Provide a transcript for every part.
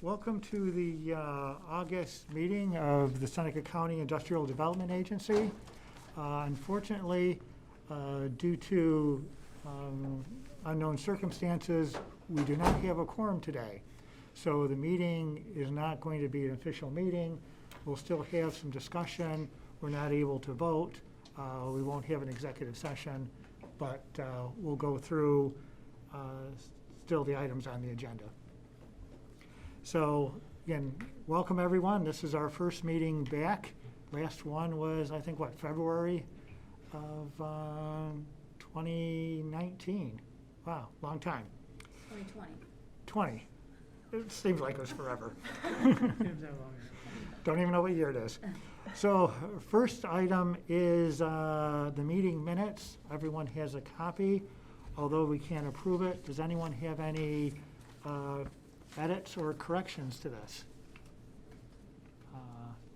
Welcome to the August meeting of the Seneca County Industrial Development Agency. Unfortunately, due to unknown circumstances, we do not have a quorum today. So the meeting is not going to be an official meeting. We'll still have some discussion. We're not able to vote. We won't have an executive session, but we'll go through still the items on the agenda. So again, welcome everyone. This is our first meeting back. Last one was, I think, what, February of 2019. Wow, long time. 2020. 20. It seems like it was forever. Seems that long. Don't even know what year it is. So first item is the meeting minutes. Everyone has a copy, although we can't approve it. Does anyone have any edits or corrections to this?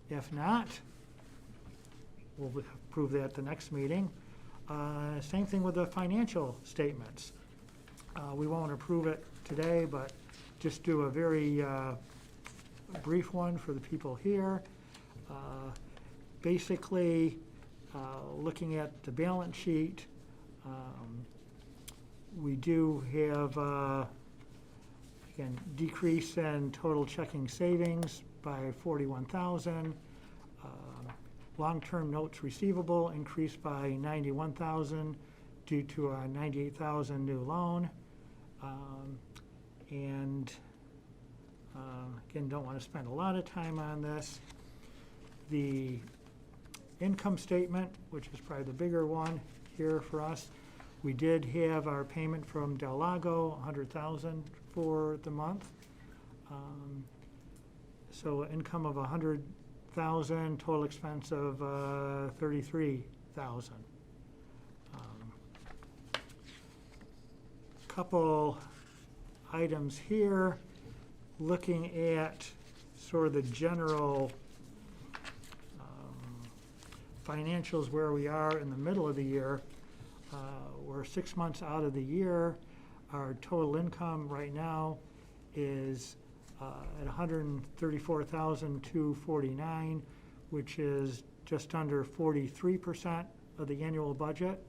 If not, we'll approve that at the next meeting. Same thing with the financial statements. We won't approve it today, but just do a very brief one for the people here. Basically, looking at the balance sheet, we do have again, decrease in total checking savings by 41,000. Long-term notes receivable increased by 91,000 due to a 98,000 new loan. And again, don't want to spend a lot of time on this. The income statement, which is probably the bigger one here for us, we did have our payment from Del Lago, 100,000 for the month. So income of 100,000, total expense of 33,000. Couple items here, looking at sort of the general financials where we are in the middle of the year. We're 6 months out of the year. Our total income right now is at $134,249, which is just under 43% of the annual budget.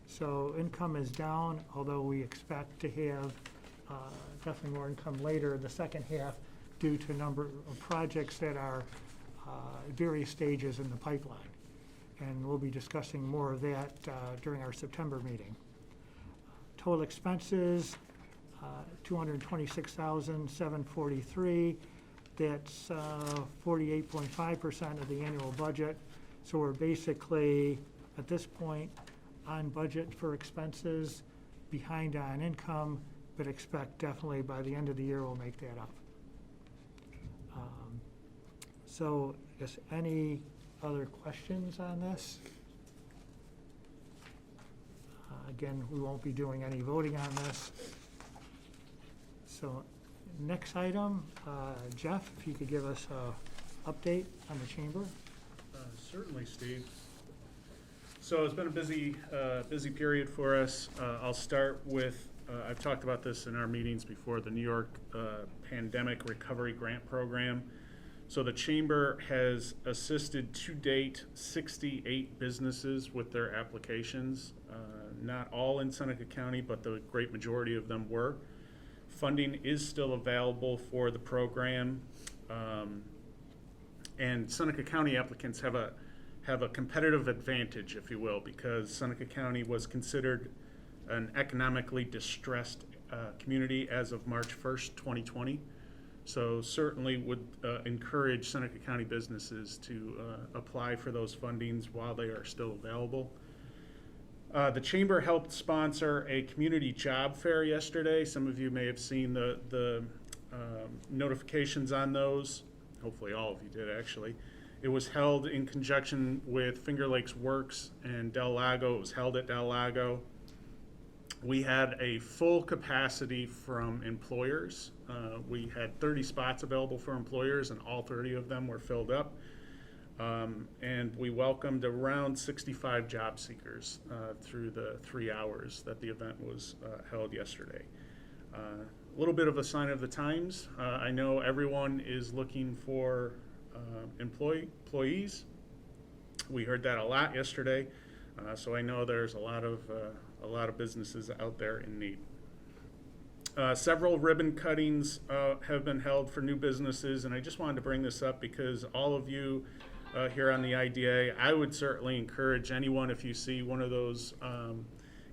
So income is down, although we expect to have definitely more income later in the second half due to a number of projects that are at various stages in the pipeline. And we'll be discussing more of that during our September meeting. Total expenses, $226,743. That's 48.5% of the annual budget. So we're basically, at this point, on budget for expenses, behind on income, but expect definitely by the end of the year we'll make that up. So I guess any other questions on this? Again, we won't be doing any voting on this. So next item, Jeff, if you could give us an update on the chamber. Certainly, Steve. So it's been a busy period for us. I'll start with, I've talked about this in our meetings before, the New York Pandemic Recovery Grant Program. So the Chamber has assisted to date 68 businesses with their applications. Not all in Seneca County, but the great majority of them were. Funding is still available for the program. And Seneca County applicants have a competitive advantage, if you will, because Seneca County was considered an economically distressed community as of March 1st, 2020. So certainly would encourage Seneca County businesses to apply for those fundings while they are still available. The Chamber helped sponsor a community job fair yesterday. Some of you may have seen the notifications on those. Hopefully all of you did, actually. It was held in conjunction with Finger Lakes Works and Del Lago. It was held at Del Lago. We had a full capacity from employers. We had 30 spots available for employers, and all 30 of them were filled up. And we welcomed around 65 job seekers through the 3 hours that the event was held yesterday. little bit of a sign of the times. I know everyone is looking for employees. We heard that a lot yesterday, so I know there's a lot of businesses out there in need. Several ribbon cuttings have been held for new businesses, and I just wanted to bring this up because all of you here on the IDA, I would certainly encourage anyone, if you see one of those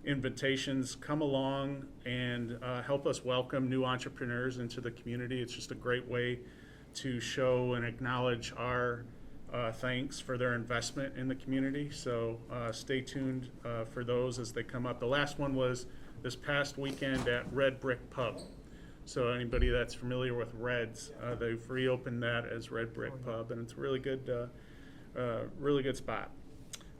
invitations, come along and help us welcome new entrepreneurs into the community. It's just a great way to show and acknowledge our thanks for their investment in the community. So stay tuned for those as they come up. The last one was this past weekend at Red Brick Pub. So anybody that's familiar with Reds, they've reopened that as Red Brick Pub, and it's a really good spot.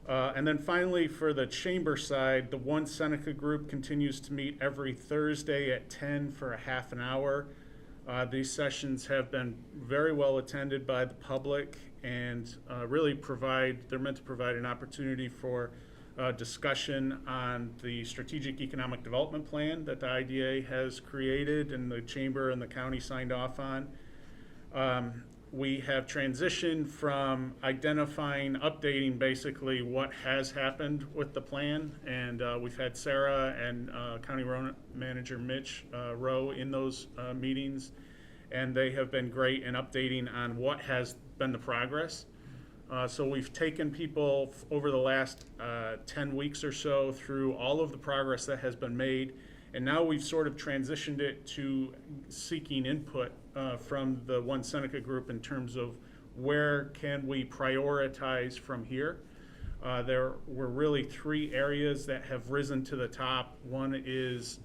And then finally, for the chamber side, the One Seneca group continues to meet every Thursday at 10 for a half an hour. These sessions have been very well attended by the public and they're meant to provide an opportunity for discussion on the strategic economic development plan that the IDA has created and the chamber and the county signed off on. We have transitioned from identifying, updating basically what has happened with the plan, and we've had Sarah and County Road Manager Mitch Rowe in those meetings, and they have been great in updating on what has been the progress. So we've taken people over the last 10 weeks or so through all of the progress that has been made, and now we've sort of transitioned it to seeking input from the One Seneca group in terms of where can we prioritize from here. There were really three areas that have risen to the top. One is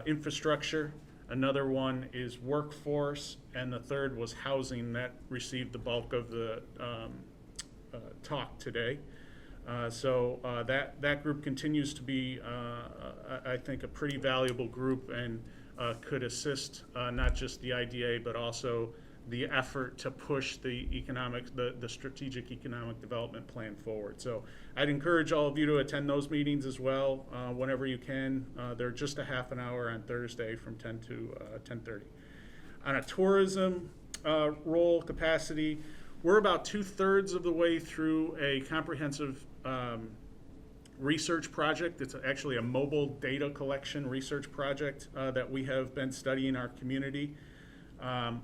infrastructure, another one is workforce, and the third was housing that received the bulk of the talk today. So that group continues to be, I think, a pretty valuable group and could assist not just the IDA, but also the effort to push the strategic economic development plan forward. So I'd encourage all of you to attend those meetings as well whenever you can. They're just a half an hour on Thursday from 10 to 10:30. On a tourism role capacity, we're about 2/3 of the way through a comprehensive research project. It's actually a mobile data collection research project that we have been studying our community.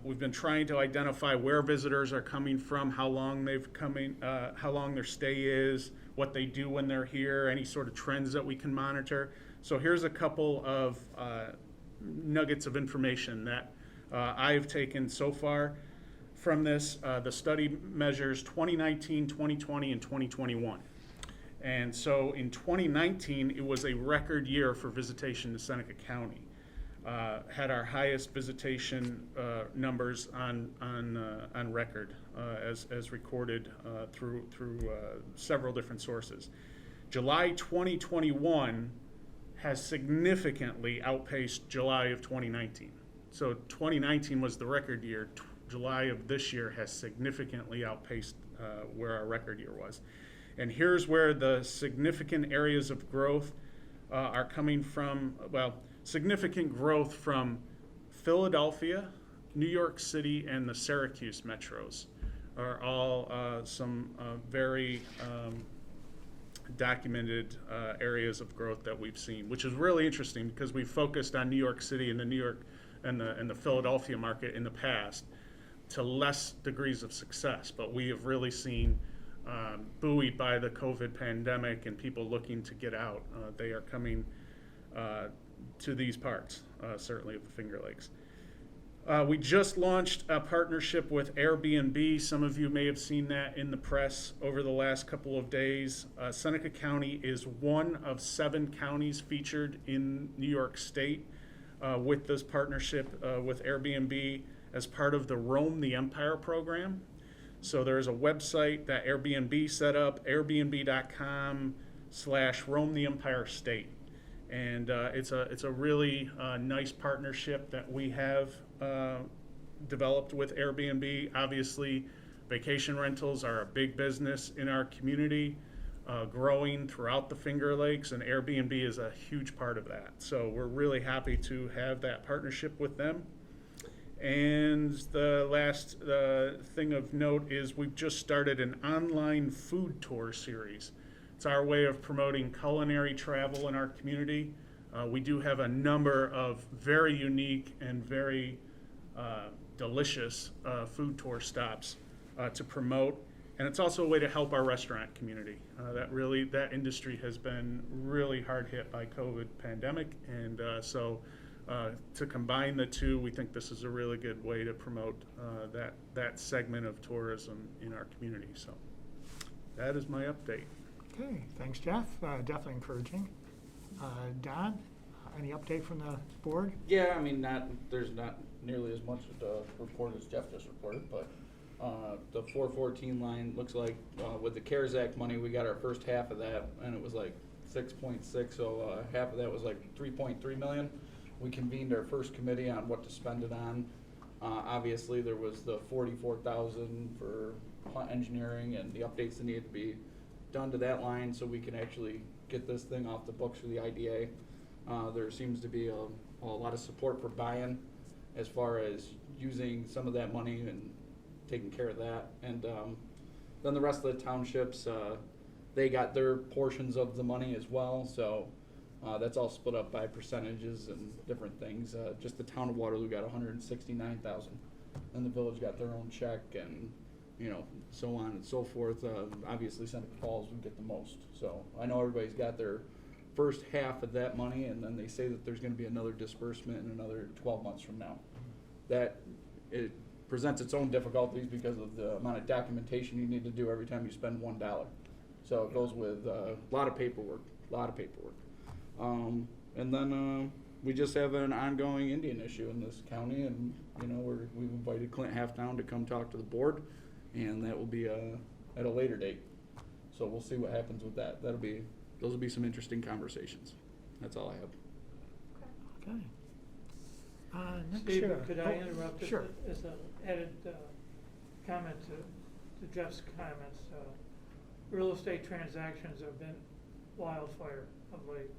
We've been trying to identify where visitors are coming from, how long they've coming, how long their stay is, what they do when they're here, any sort of trends that we can monitor. So here's a couple of nuggets of information that I've taken so far from this. The study measures 2019, 2020, and 2021. And so in 2019, it was a record year for visitation to Seneca County. Had our highest visitation numbers on record as recorded through several different sources. July 2021 has significantly outpaced July of 2019. So 2019 was the record year. July of this year has significantly outpaced where our record year was. And here's where the significant areas of growth are coming from. Well, significant growth from Philadelphia, New York City, and the Syracuse metros are all some very documented areas of growth that we've seen, which is really interesting because we focused on New York City and the New York and the Philadelphia market in the past to less degrees of success, but we have really seen, buoyed by the COVID pandemic and people looking to get out, they are coming to these parts, certainly of the Finger Lakes. We just launched a partnership with Airbnb. Some of you may have seen that in the press over the last couple of days. Seneca County is one of 7 counties featured in New York State with this partnership with Airbnb as part of the Roam the Empire program. So there's a website that Airbnb set up, airbnb.com/Roam the Empire State. And it's a really nice partnership that we have developed with Airbnb. Obviously, vacation rentals are a big business in our community. growing throughout the Finger Lakes, and Airbnb is a huge part of that. So we're really happy to have that partnership with them. And the last thing of note is we've just started an online food tour series. It's our way of promoting culinary travel in our community. We do have a number of very unique and very delicious food tour stops to promote. And it's also a way to help our restaurant community. That industry has been really hard hit by COVID pandemic, and so to combine the two, we think this is a really good way to promote that segment of tourism in our community. So that is my update. Okay, thanks, Jeff. Definitely encouraging. Don, any update from the board? Yeah, I mean, there's not nearly as much of the report as Jeff just reported, but the 414 line looks like with the CARES Act money, we got our first half of that, and it was like 6.6, so half of that was like 3.3 million. We convened our first committee on what to spend it on. Obviously, there was the 44,000 for plant engineering and the updates that needed to be done to that line so we can actually get this thing off the books for the IDA. There seems to be a lot of support for buy-in as far as using some of that money and taking care of that. And then the rest of the townships, they got their portions of the money as well. So that's all split up by percentages and different things. Just the town of Waterloo got 169,000, and the village got their own check, and so on and so forth. Obviously, Seneca Falls would get the most. So I know everybody's got their first half of that money, and then they say that there's going to be another disbursement in another 12 months from now. That it presents its own difficulties because of the amount of documentation you need to do every time you spend $1. So it goes with a lot of paperwork. And then we just have an ongoing Indian issue in this county, and we've invited Clint Halftown to come talk to the board, and that will be at a later date. So we'll see what happens with that. Those will be some interesting conversations. That's all I have. Okay. Next, Steve, could I interrupt? Sure. As an added comment to Jeff's comments, real estate transactions have been wildfire of late.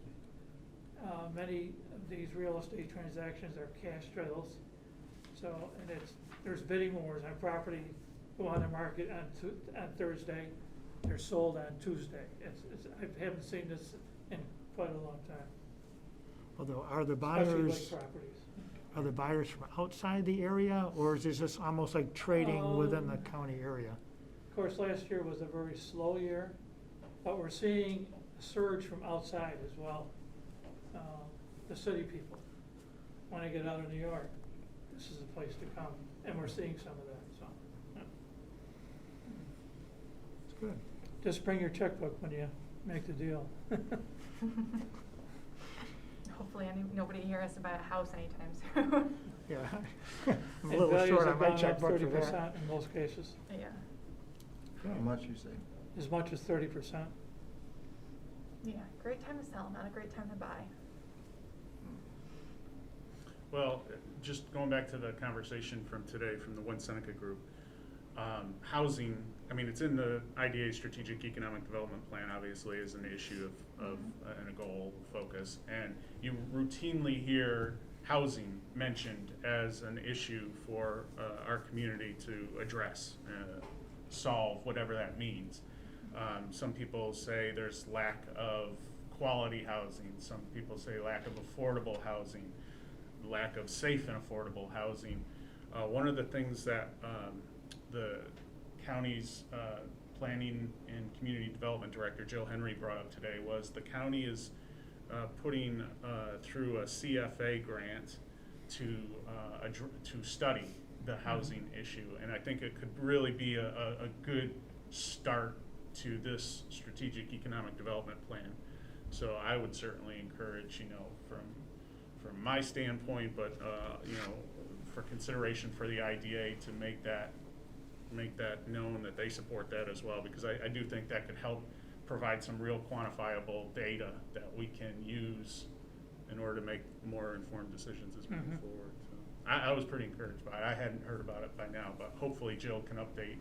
Many of these real estate transactions are cash deals, and there's bidding wars on property go on the market on Thursday, they're sold on Tuesday. I haven't seen this in quite a long time. Although, are the Especially buyers like properties. are the buyers from outside the area, or is this just almost like trading within the county area? Of course, last year was a very slow year, but we're seeing a surge from outside as well. The city people want to get out of New York. This is the place to come, and we're seeing some of that. So, yeah. It's good. Just bring your checkbook when you make the deal. Hopefully nobody here has to buy a house anytime soon. Yeah, I'm a little short on my checkbook for that. 30% in most cases. Yeah. How much you say? As much as 30%. Yeah, great time to sell, not a great time to buy. Well, just going back to the conversation from today from the One Seneca group, housing, I mean, it's in the IDA Strategic Economic Development Plan, obviously, is an issue of and a goal focus. And you routinely hear housing mentioned as an issue for our community to address, solve, whatever that means. Some people say there's lack of quality housing. Some people say lack of affordable housing, lack of safe and affordable housing. One of the things that the county's Planning and Community Development Director, Jill Henry, brought up today was the county is putting through a CFA grant to study the housing issue. And I think it could really be a good start to this strategic economic development plan. So I would certainly encourage, from my standpoint, but for consideration for the IDA to make that known that they support that as well, because I do think that could help provide some real quantifiable data that we can use in order to make more informed decisions as we move forward. So I was pretty encouraged by it. I hadn't heard about it by now, but hopefully Jill can update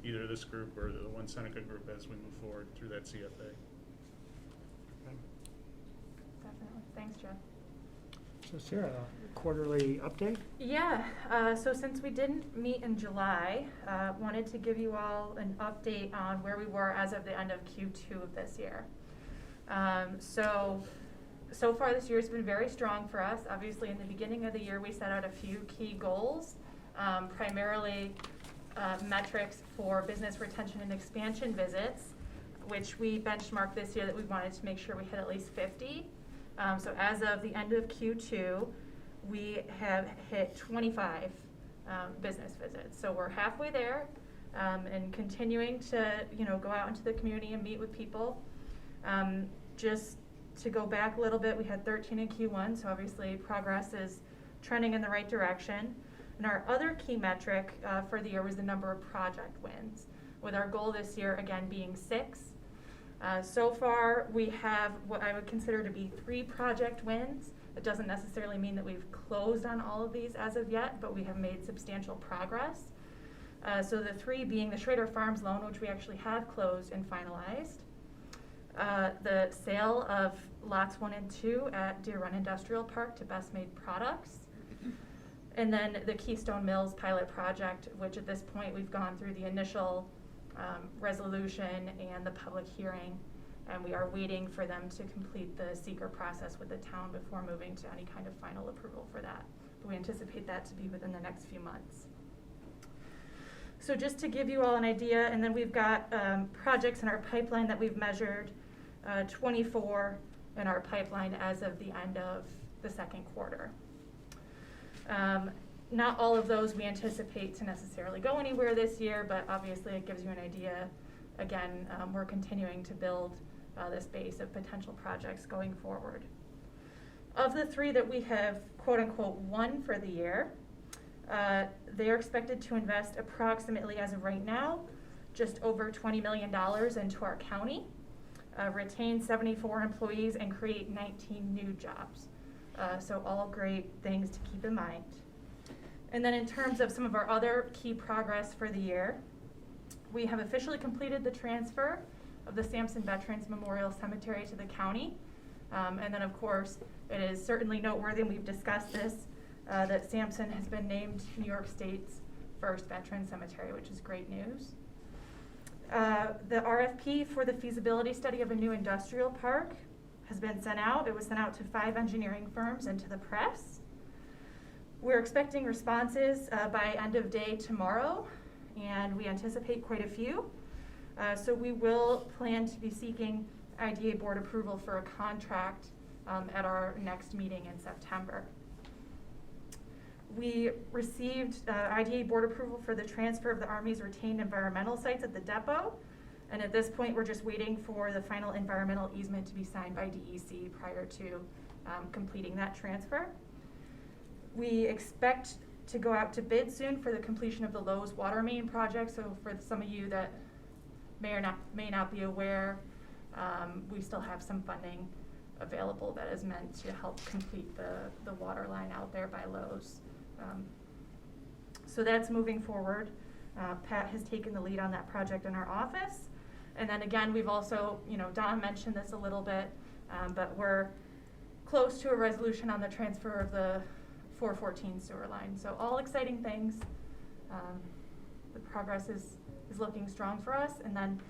either this group or the One Seneca group as we move forward through that CFA. Definitely. Thanks, Jeff. So Sarah, quarterly update? Yeah, so since we didn't meet in July, wanted to give you all an update on where we were as of the end of Q2 of this year. So far this year has been very strong for us. Obviously, in the beginning of the year, we set out a few key goals, primarily metrics for business retention and expansion visits, which we benchmarked this year that we wanted to make sure we hit at least 50. So as of the end of Q2, we have hit 25 business visits. So we're halfway there, and continuing to go out into the community and meet with people. Just to go back a little bit, we had 13 in Q1, so obviously progress is trending in the right direction. And our other key metric for the year was the number of project wins, with our goal this year again being 6. So far, we have what I would consider to be 3 project wins. It doesn't necessarily mean that we've closed on all of these as of yet, but we have made substantial progress. So the 3 being the Schrader Farms loan, which we actually have closed and finalized. The sale of lots 1 and 2 at Deer Run Industrial Park to Best Made Products. And then the Keystone Mills pilot project, which at this point we've gone through the initial resolution and the public hearing, and we are waiting for them to complete the seeker process with the town before moving to any kind of final approval for that. But we anticipate that to be within the next few months. So just to give you all an idea, and then we've got projects in our pipeline that we've measured, 24 in our pipeline as of the end of the second quarter. Not all of those we anticipate to necessarily go anywhere this year, but obviously it gives you an idea. Again, we're continuing to build this base of potential projects going forward. Of the 3 that we have quote unquote won for the year, they are expected to invest approximately, as of right now, just over $20 million into our county, retain 74 employees, and create 19 new jobs. So all great things to keep in mind. And then in terms of some of our other key progress for the year, we have officially completed the transfer of the Sampson Veterans Memorial Cemetery to the county. And then of course, it is certainly noteworthy, and we've discussed this, that Sampson has been named New York State's first veteran cemetery, which is great news. The RFP for the feasibility study of a new industrial park has been sent out. It was sent out to 5 engineering firms and to the press. We're expecting responses by end of day tomorrow, and we anticipate quite a few. So we will plan to be seeking IDA board approval for a contract at our next meeting in September. We received IDA board approval for the transfer of the Army's retained environmental sites at the depot. And at this point, we're just waiting for the final environmental easement to be signed by DEC prior to completing that transfer. We expect to go out to bid soon for the completion of the Lowe's water main project. So for some of you that may not be aware, we still have some funding available that is meant to help complete the water line out there by Lowe's. So that's moving forward. Pat has taken the lead on that project in our office. And then again, we've also, Don mentioned this a little bit, but we're close to a resolution on the transfer of the 414 sewer line. So all exciting things. The progress is looking strong for us. And then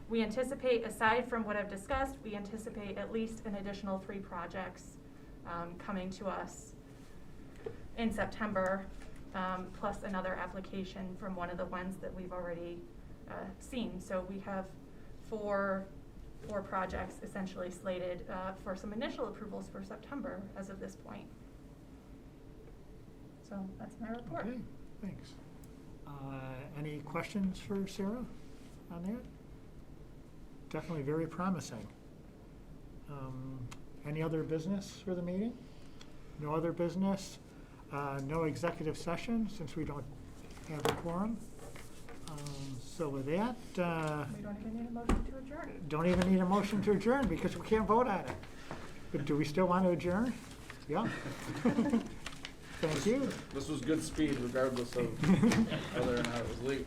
we anticipate, aside from what I've discussed, we anticipate at least an additional 3 projects coming to us in September, plus another application from one of the ones that we've already seen. So we have four projects essentially slated for some initial approvals for September as of this point. So that's my report. Okay, thanks. Any questions for Sarah on that? Definitely very promising. Any other business for the meeting? No other business? No executive session since we don't have a quorum. So with that, We don't even need a motion to adjourn. don't even need a motion to adjourn because we can't vote on it. But do we still want to adjourn? Yeah. Thank you. This was good speed regardless of whether or not it was late.